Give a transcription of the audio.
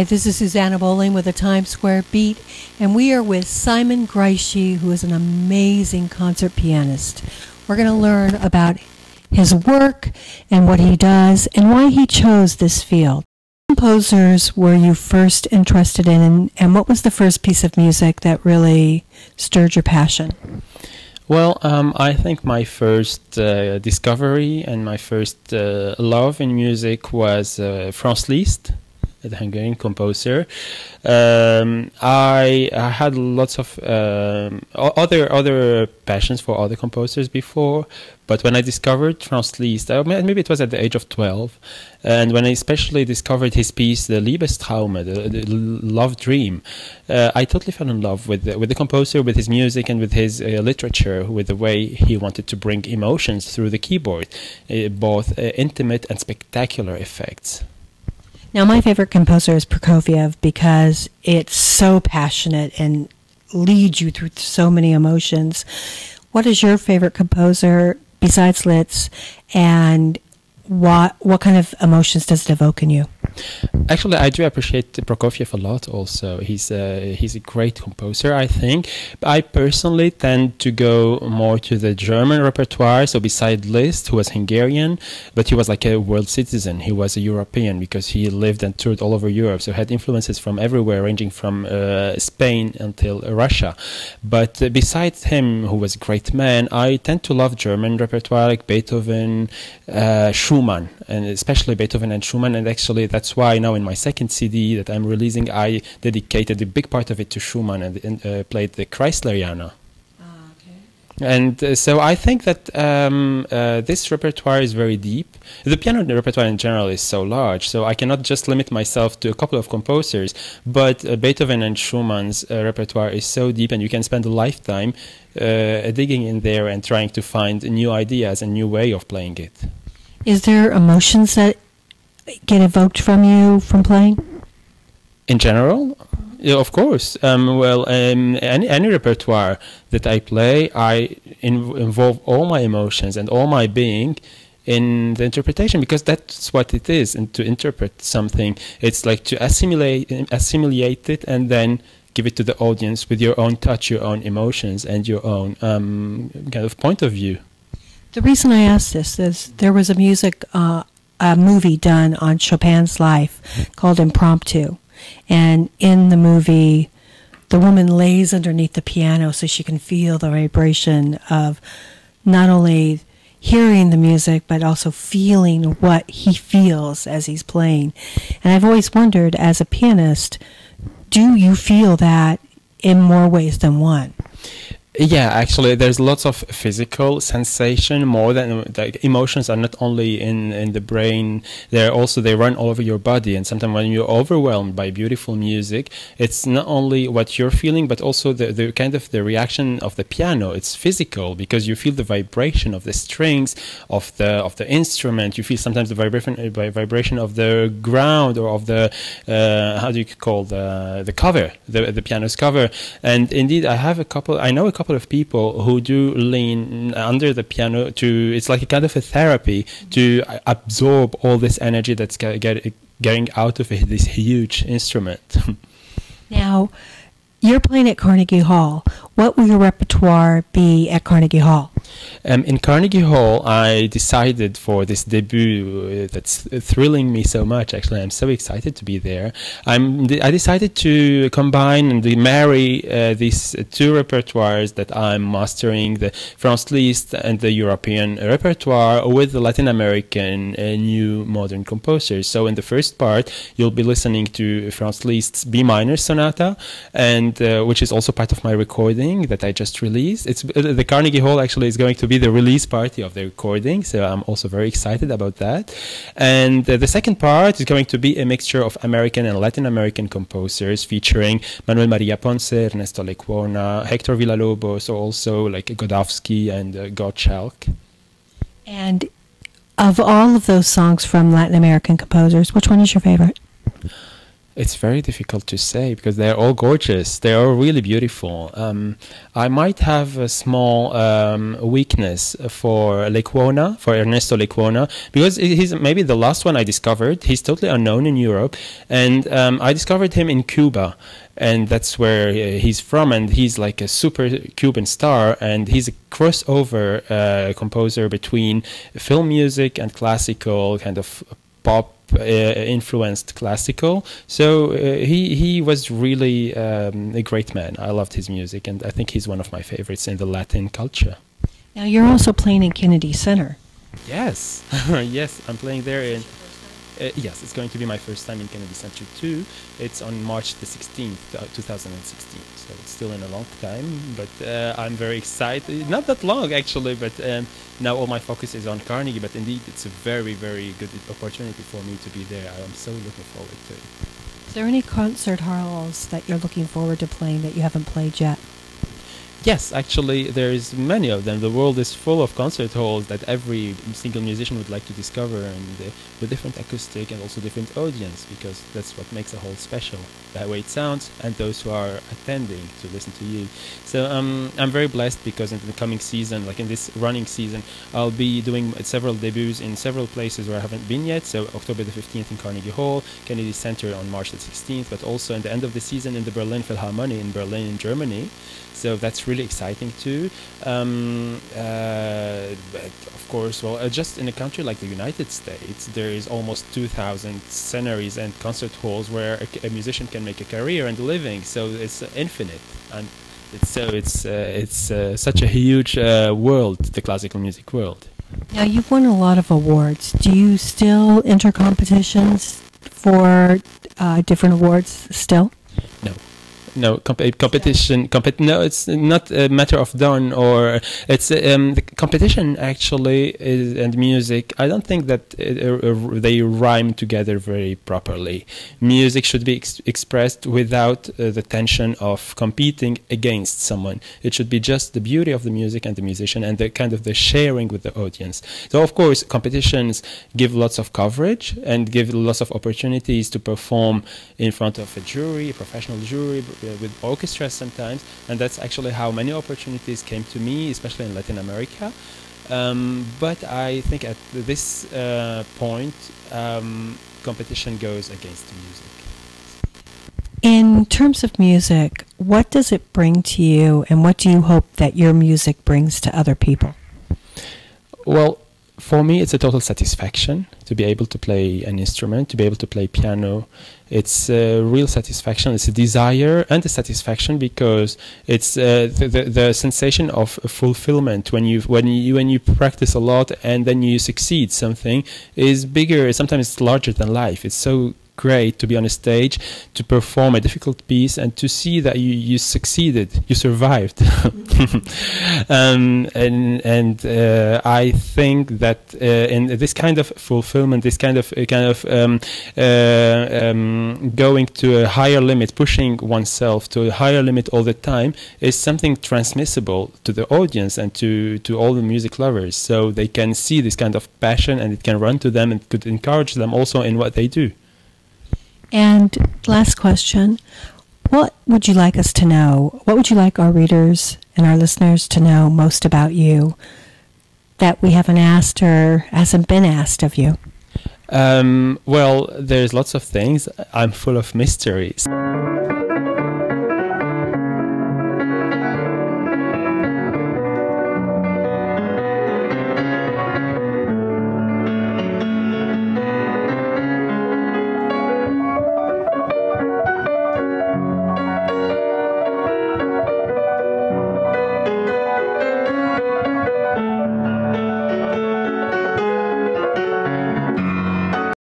Hi, this is Susanna Bowling with a Times Square Beat, and we are with Simon Ghraichy, who is an amazing concert pianist. We're going to learn about his work and what he does and why he chose this field. What composers were you first interested in, and what was the first piece of music that really stirred your passion? Well, I think my first discovery and my first love in music was Franz Liszt, the Hungarian composer. I had lots of other passions for other composers before, but when I discovered Franz Liszt, maybe it was at the age of 12, and when I especially discovered his piece, the Liebestraum, the Love Dream, I totally fell in love with the composer, with his music, and with his literature, with the way he wanted to bring emotions through the keyboard, both intimate and spectacular effects. Now, my favorite composer is Prokofiev because it's so passionate and leads you through so many emotions. What is your favorite composer besides Liszt, and what kind of emotions does it evoke in you? Actually, I do appreciate Prokofiev a lot also. He's a great composer, I think. I personally tend to go more to the German repertoire. So beside Liszt, who was Hungarian, but he was like a world citizen. He was a European because he lived and toured all over Europe. So had influences from everywhere, ranging from Spain until Russia. But besides him, who was a great man, I tend to love German repertoire like Beethoven, Schumann, and especially Beethoven and Schumann. And actually, that's why now in my second CD that I'm releasing, I dedicated a big part of it to Schumann and played the Kreisleriana. And so I think that this repertoire is very deep. The piano repertoire in general is so large, so I cannot just limit myself to a couple of composers, but Beethoven and Schumann's repertoire is so deep, and you can spend a lifetime digging in there and trying to find new ideas and new way of playing it. Is there emotions that get evoked from you from playing? In general? Yeah, of course. Any repertoire that I play, I involve all my emotions and all my being in the interpretation, because that's what it is. And to interpret something, it's like to assimilate it and then give it to the audience with your own touch, your own emotions, and your own kind of point of view. The reason I asked this is there was a movie done on Chopin's life called Impromptu. And in the movie, the woman lays underneath the piano so she can feel the vibration of not only hearing the music, but also feeling what he feels as he's playing. And I've always wondered, as a pianist, do you feel that in more ways than one? Yeah, actually, there's lots of physical sensation more than like emotions are not only in the brain. They run all over your body. And sometimes when you're overwhelmed by beautiful music, it's not only what you're feeling, but also the kind of the reaction of the piano. It's physical because you feel the vibration of the strings of the instrument. You feel sometimes the vibration of the ground or of the how do you call the cover, the piano's cover. And indeed, I know a couple of people who do lean under the piano it's like a kind of a therapy to absorb all this energy that's getting out of this huge instrument. Now, you're playing at Carnegie Hall. What will your repertoire be at Carnegie Hall? In Carnegie Hall, I decided for this debut that's thrilling me so much. Actually, I'm so excited to be there. I decided to combine and marry these two repertoires that I'm mastering, the Franz Liszt and the European repertoire, with the Latin American new modern composers. So in the first part, you'll be listening to Franz Liszt's B minor sonata, and which is also part of my recording that I just released. It's the Carnegie Hall actually is going to be the release party of the recording, so I'm also very excited about that. And the second part is going to be a mixture of American and Latin American composers, featuring Manuel Maria Ponce, Ernesto Lecuona, Hector Villalobos, or also like Godowsky and Gottschalk. And of all of those songs from Latin American composers, which one is your favorite? It's very difficult to say because they're all gorgeous. They are really beautiful. I might have a small weakness for Lecuona, for Ernesto Lecuona, because he's maybe the last one I discovered. He's totally unknown in Europe, and I discovered him in Cuba, and that's where he's from, and he's like a super Cuban star, and he's a crossover composer between film music and classical, kind of pop influenced classical. So he was really a great man. I loved his music, and I think he's one of my favorites in the Latin culture. Now, you're also playing in Kennedy Center. Yes, yes, I'm playing there in... yes, it's going to be my first time in Kennedy Center too. It's on March the 16th, 2016. So it's still in a long time, but I'm very excited. Not that long, actually, but now all my focus is on Carnegie. But indeed, it's a very, very good opportunity for me to be there. I'm so looking forward to it. Is there any concert halls that you're looking forward to playing that you haven't played yet? Yes, actually, there's many of them. The world is full of concert halls that every single musician would like to discover, and with different acoustic and also different audience, because that's what makes a hall special, the way it sounds, and those who are attending to listen to you. So I'm very blessed because in the coming season, like in this running season, I'll be doing several debuts in several places where I haven't been yet. So October the 15th in Carnegie Hall, Kennedy Center on March the 16th, but also at the end of the season in the Berlin Philharmonic in Berlin, in Germany. So that's really exciting too. But of course, well, just in a country like the United States, there is almost 2,000 sceneries and concert halls where a musician can make a career and a living. So it's infinite, and it's such a huge world, the classical music world. Now, you've won a lot of awards. Do you still enter competitions for different awards still? No. No, competition. No, it's not a matter of done, or it's the competition actually is, and music. I don't think that they rhyme together very properly. Music should be expressed without the tension of competing against someone. It should be just the beauty of the music and the musician and the kind of the sharing with the audience. So of course, competitions give lots of coverage and give lots of opportunities to perform in front of a jury, a professional jury, with orchestras sometimes, and that's actually how many opportunities came to me, especially in Latin America. But I think at this point, competition goes against music. In terms of music, what does it bring to you, and what do you hope that your music brings to other people? Well, for me, it's a total satisfaction to be able to play an instrument, to be able to play piano. It's a real satisfaction. It's a desire and a satisfaction because it's the sensation of fulfillment when you practice a lot and then you succeed. Something is bigger. Sometimes it's larger than life. It's so great to be on a stage, to perform a difficult piece, and to see that you succeeded, you survived. I think that in this kind of fulfillment, this kind of going to a higher limit, pushing oneself to a higher limit all the time, is something transmissible to the audience and to all the music lovers, so they can see this kind of passion and it can run to them and could encourage them also in what they do. And last question, what would you like us to know? What would you like our readers and our listeners to know most about you that we haven't asked or hasn't been asked of you? Well, there's lots of things. I'm full of mysteries.